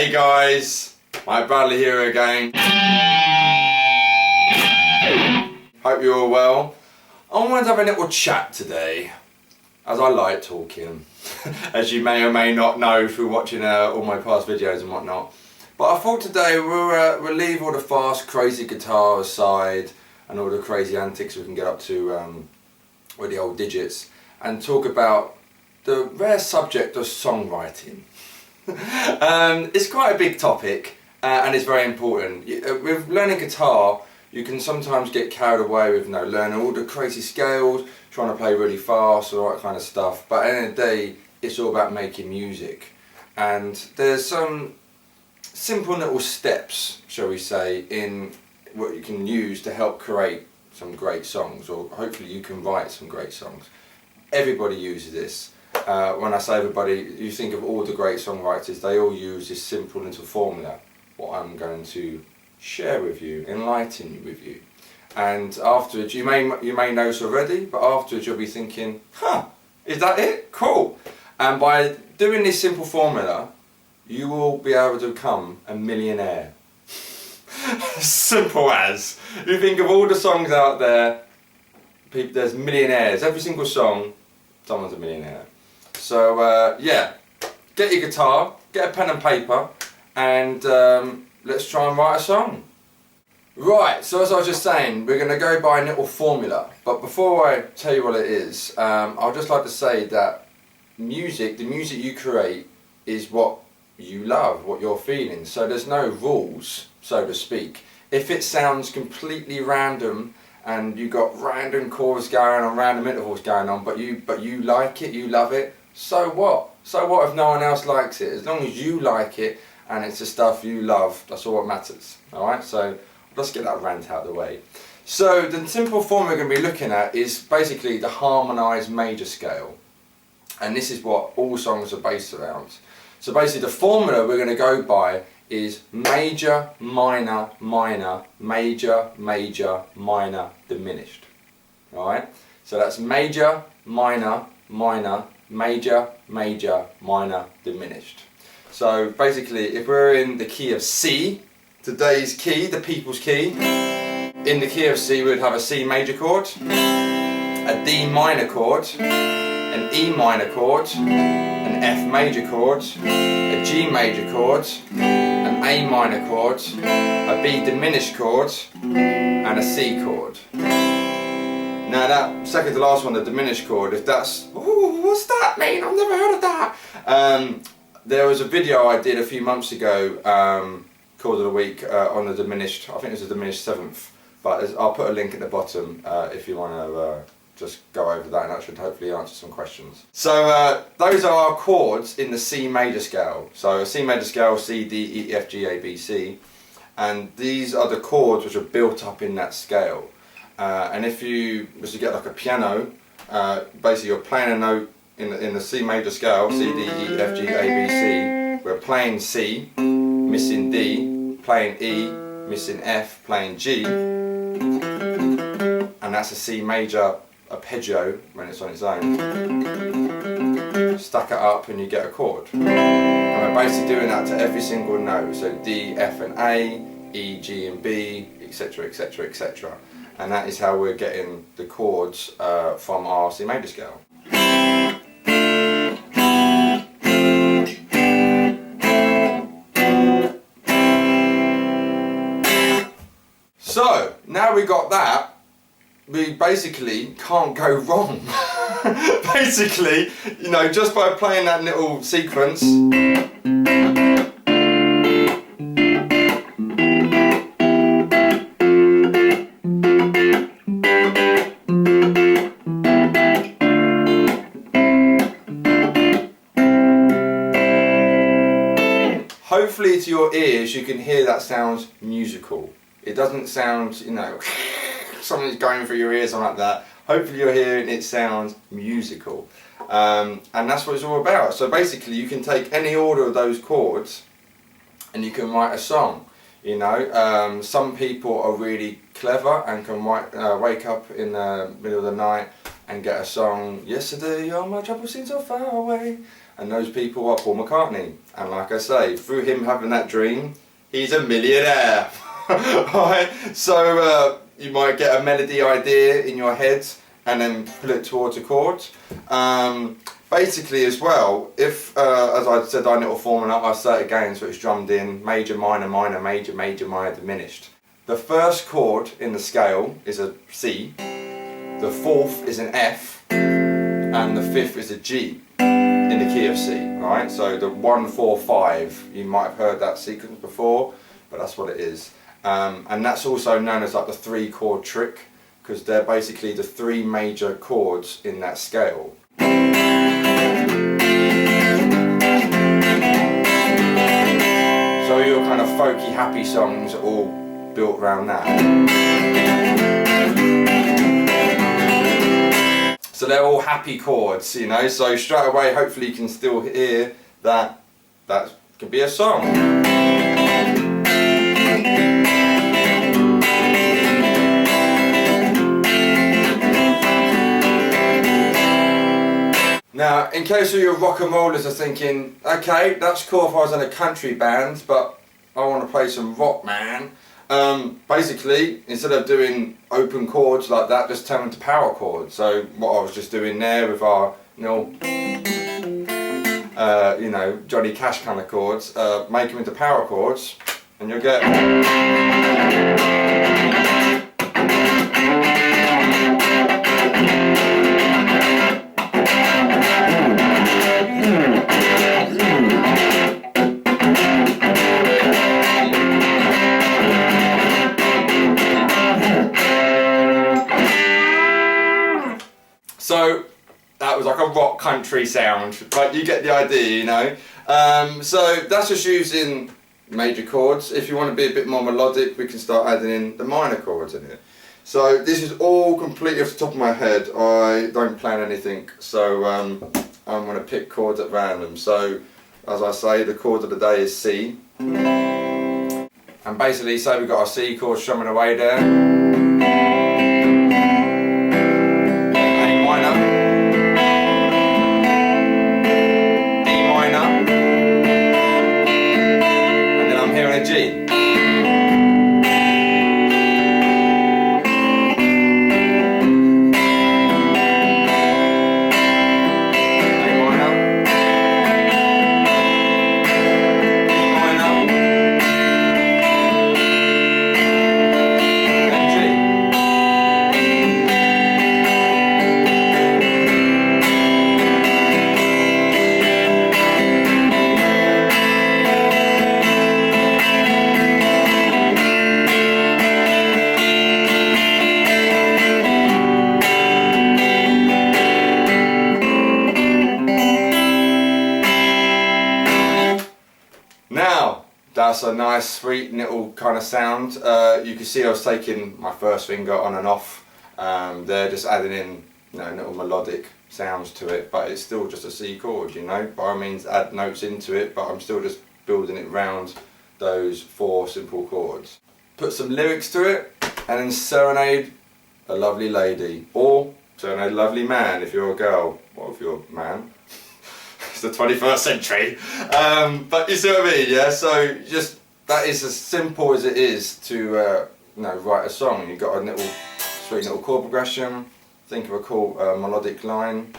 Hey guys, my Bradley here again. Hope you're all well. I wanted to have a little chat today, as I like talking, as you may or may not know through watching all my past videos and whatnot. But I thought today we'll leave all the fast, crazy guitar aside and all the crazy antics we can get up to with the old digits, and talk about the rare subject of songwriting. It's quite a big topic and it's very important. With learning guitar, you can sometimes get carried away with learning all the crazy scales, trying to play really fast, all that kind of stuff. But at the end of the day, it's all about making music. And there's some simple little steps, shall we say, in what you can use to help create some great songs, or hopefully you can write some great songs. Everybody uses this. When I say everybody, you think of all the great songwriters, they all use this simple little formula, what I'm going to share with you, enlighten with you. And afterwards, you may know this already, but afterwards you'll be thinking, is that it? Cool. And by doing this simple formula, you will be able to become a millionaire. Simple as. You think of all the songs out there, there's millionaires. Every single song, someone's a millionaire. So yeah, get your guitar, get a pen and paper, and let's try and write a song. Right, so as I was just saying, we're going to go by a little formula. But before I tell you what it is, I'd just like to say that music, the music you create, is what you love, what you're feeling. So there's no rules, so to speak. If it sounds completely random and you got random chords going on, random intervals going on, but you like it, you love it, so what? So what if no one else likes it? As long as you like it and it's the stuff you love, that's all that matters. Alright, so let's get that rant out of the way. So the simple form we're going to be looking at is basically the harmonised major scale. And this is what all songs are based around. So basically the formula we're going to go by is major, minor, minor, major, major, minor, diminished. Alright? So that's major, minor, minor, major, major, minor, diminished. So basically if we're in the key of C, today's key, the people's key, in the key of C we would have a C major chord, a D minor chord, an E minor chord, an F major chord, a G major chord, an A minor chord, a B diminished chord, and a C chord. Now that second to last one, the diminished chord, if that's, ooh, what's that mean? I've never heard of that. There was a video I did a few months ago, called of the week, on the diminished, I think it was the diminished 7th, but I'll put a link at the bottom if you want to just go over that, and that should hopefully answer some questions. So those are our chords in the C major scale. So C major scale, C, D, E, F, G, A, B, C, and these are the chords which are built up in that scale. And if you was to get like a piano, basically you're playing a note in the C major scale, C, D, E, F, G, A, B, C. We're playing C, missing D, playing E, missing F, playing G, and that's a C major arpeggio when it's on its own. Stack it up and you get a chord. And we're basically doing that to every single note, so D, F and A, E, G and B, etc, etc, etc. And that is how we're getting the chords from our C major scale. So, now we got that, we basically can't go wrong. Basically, just by playing that little sequence. Hopefully to your ears you can hear that sounds musical. It doesn't sound, something's going through your ears or like that. Hopefully you're hearing it sounds musical. And that's what it's all about. So basically you can take any order of those chords and you can write a song. Some people are really clever and can wake up in the middle of the night and get a song, yesterday all my troubles seem so far away, and those people are Paul McCartney. And like I say, through him having that dream, he's a millionaire. Right? So you might get a melody idea in your head and then put it towards a chord. Basically as well, if, as I said, I little formula, I say it again, so it's drummed in, major, minor, minor, major, major, minor, diminished. The first chord in the scale is a C, the fourth is an F, and the fifth is a G in the key of C, right? So the 1, 4, 5, you might have heard that sequence before, but that's what it is. And that's also known as like the 3-chord trick, because they're basically the 3 major chords in that scale. So your kind of folky, happy songs are all built around that. So they're all happy chords, you know, so straight away hopefully you can still hear that that could be a song. Now, in case all your rock and rollers are thinking, okay, that's cool if I was in a country band, but I want to play some rock, man. Basically, instead of doing open chords like that, just turn them to power chords. So what I was just doing there with our, you know, Johnny Cash kind of chords, make them into power chords, and you'll get. So that was like a rock country sound, but you get the idea, you know. So that's just using major chords. If you want to be a bit more melodic, we can start adding in the minor chords in it. So this is all completely off the top of my head. I don't plan anything, so I'm going to pick chords at random. So as I say, the chord of the day is C. And basically, say we've got our C chord strumming away there. G. Now, that's a nice, sweet little kind of sound. You can see I was taking my first finger on and off. They're just adding in, you know, little melodic sounds to it, but it's still just a C chord, you know. By all means, add notes into it, but I'm still just building it around those 4 simple chords. Put some lyrics to it, and then serenade a lovely lady, or serenade a lovely man if you're a girl. What if you're a man? It's the 21st century, but you see what I mean, yeah? So just, that is as simple as it is to you know, write a song. You've got a little sweet little chord progression, think of a cool melodic line,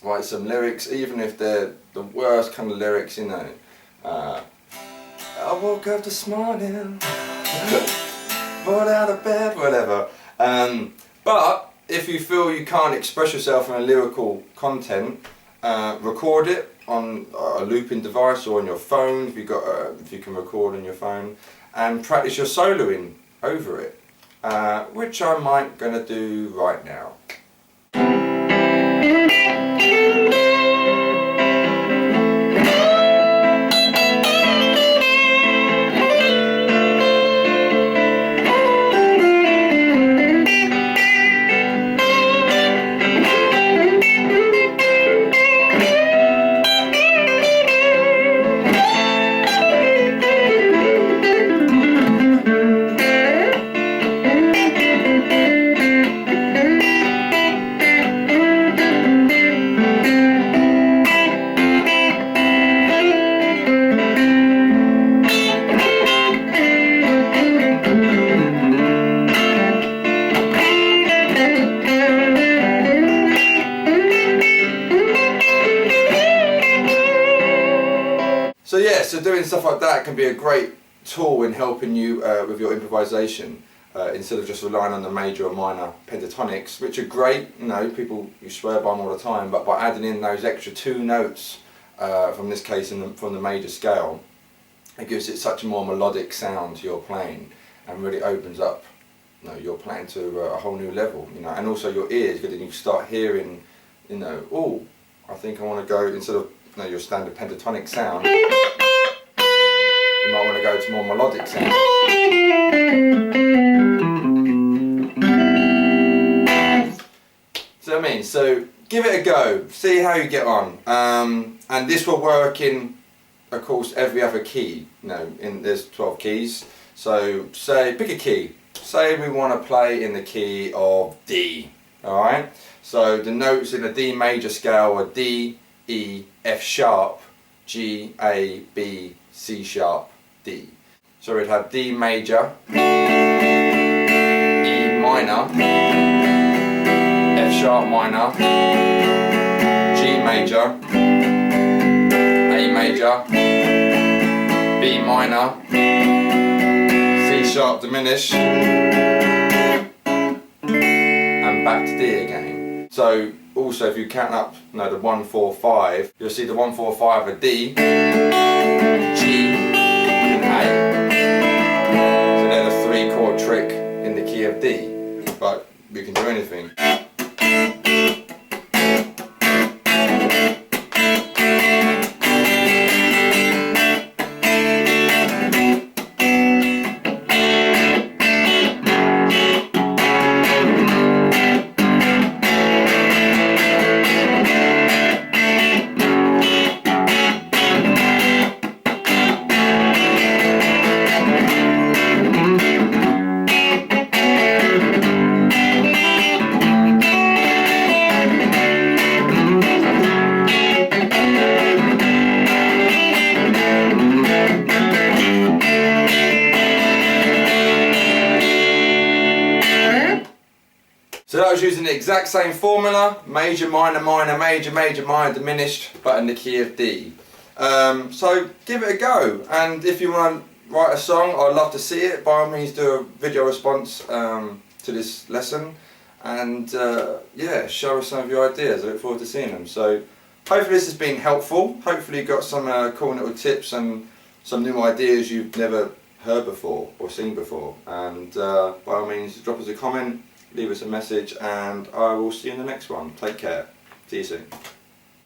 write some lyrics, even if they're the worst kind of lyrics, you know. I woke up this morning, got out of bed, whatever. But if you feel you can't express yourself in a lyrical content, record it on a looping device or on your phone if you can record on your phone, and practice your soloing over it, which I might gonna do right now. so doing stuff like that can be a great tool in helping you with your improvisation. Instead of just relying on the major or minor pentatonics, which are great, you know, people, you swear by them all the time, but by adding in those extra 2 notes, from this case from the major scale, it gives it such a more melodic sound to your playing, and really opens up, you know, your playing to a whole new level, you know, and also your ears, because then you start hearing, you know, oh, I think I want to go, instead of, you know, your standard pentatonic sound, you might want to go to more melodic sound. So I mean, so give it a go, see how you get on, and this will work in, of course, every other key. You know, there's 12 keys. So say, pick a key. Say we want to play in the key of D. All right. So the notes in the D major scale are D, E, F sharp, G, A, B, C sharp, D. So we'd have D major, E minor, F sharp minor, G major, A major, B minor, C sharp diminished, and back to D again. So also if you count up, you know, the 1, 4, 5, you'll see the 1, 4, 5 are D, G, and A. So they're the 3-chord trick in the key of D. But we can do anything. So that was using the exact same formula, major, minor, minor, major, major, minor, diminished, but in the key of D. So give it a go, and if you want to write a song, I'd love to see it. By all means, do a video response to this lesson, and yeah, show us some of your ideas. I look forward to seeing them. So hopefully this has been helpful. Hopefully you got some cool little tips and some new ideas you've never heard before or seen before. And by all means, drop us a comment, leave us a message, and I will see you in the next one. Take care. See you soon.